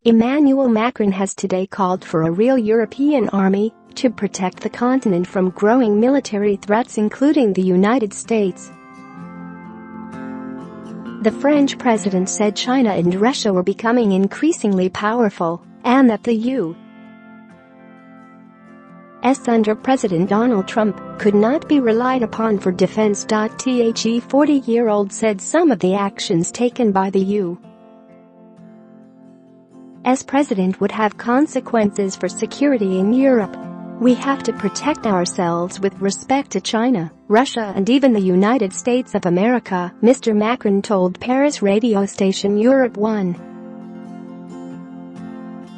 Emmanuel Macron has today called for a real European army to protect the continent from growing military threats, including the United States. The French president said China and Russia were becoming increasingly powerful and that the U.S. under President Donald Trump could not be relied upon for defense. The 40-year-old said some of the actions taken by the U.S. president would have consequences for security in Europe. We have to protect ourselves with respect to China, Russia and even the United States of America, Mr. Macron told Paris radio station Europe 1.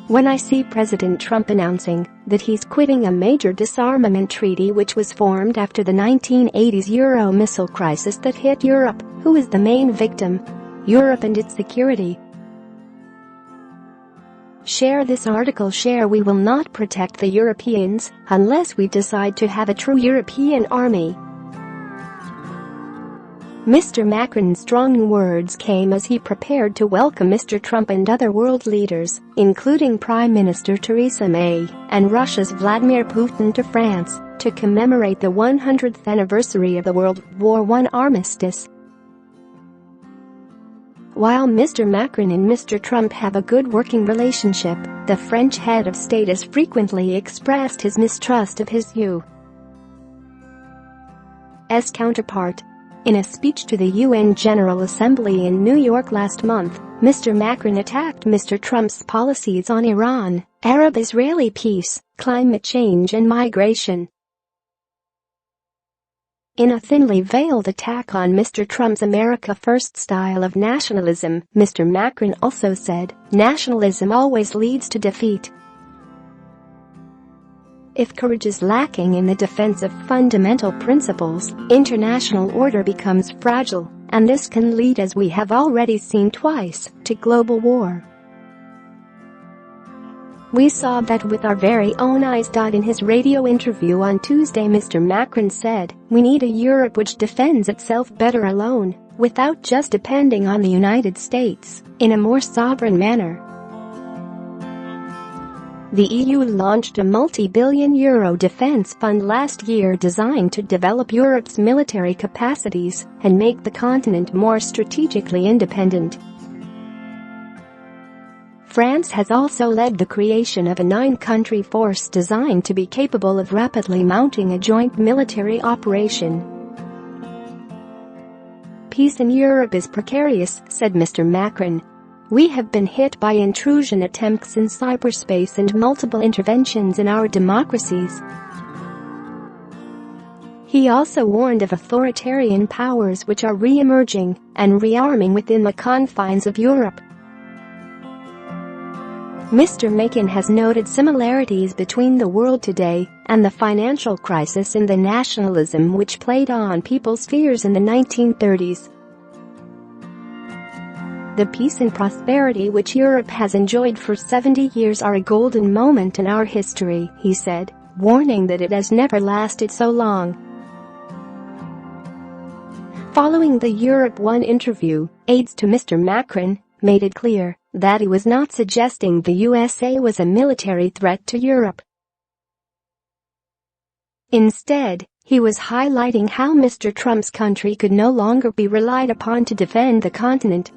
When I see President Trump announcing that he's quitting a major disarmament treaty which was formed after the 1980s Euro missile crisis that hit Europe, who is the main victim? Europe and its security. Share this article. Share. We will not protect the Europeans unless we decide to have a true European army. Mr. Macron's strong words came as he prepared to welcome Mr. Trump and other world leaders, including Prime Minister Theresa May and Russia's Vladimir Putin, to France to commemorate the 100th anniversary of the World War I armistice. While Mr. Macron and Mr. Trump have a good working relationship, the French head of state has frequently expressed his mistrust of his U.S. counterpart. In a speech to the UN General Assembly in New York last month, Mr. Macron attacked Mr. Trump's policies on Iran, Arab-Israeli peace, climate change and migration. In a thinly veiled attack on Mr. Trump's America First style of nationalism, Mr. Macron also said, "Nationalism always leads to defeat. If courage is lacking in the defense of fundamental principles, international order becomes fragile, and this can lead, as we have already seen twice, to global war. We saw that with our very own eyes." In his radio interview on Tuesday, Mr. Macron said, "We need a Europe which defends itself better alone, without just depending on the United States, in a more sovereign manner." The EU launched a multi-billion euro defense fund last year designed to develop Europe's military capacities and make the continent more strategically independent. France has also led the creation of a 9-country force designed to be capable of rapidly mounting a joint military operation. "Peace in Europe is precarious," said Mr. Macron. "We have been hit by intrusion attempts in cyberspace and multiple interventions in our democracies." He also warned of authoritarian powers which are re-emerging and rearming within the confines of Europe. Mr. Macron has noted similarities between the world today and the financial crisis and the nationalism which played on people's fears in the 1930s. "The peace and prosperity which Europe has enjoyed for 70 years are a golden moment in our history," he said, warning that it has never lasted so long. Following the Europe 1 interview, aides to Mr. Macron made it clear that he was not suggesting the USA was a military threat to Europe. Instead, he was highlighting how Mr. Trump's country could no longer be relied upon to defend the continent.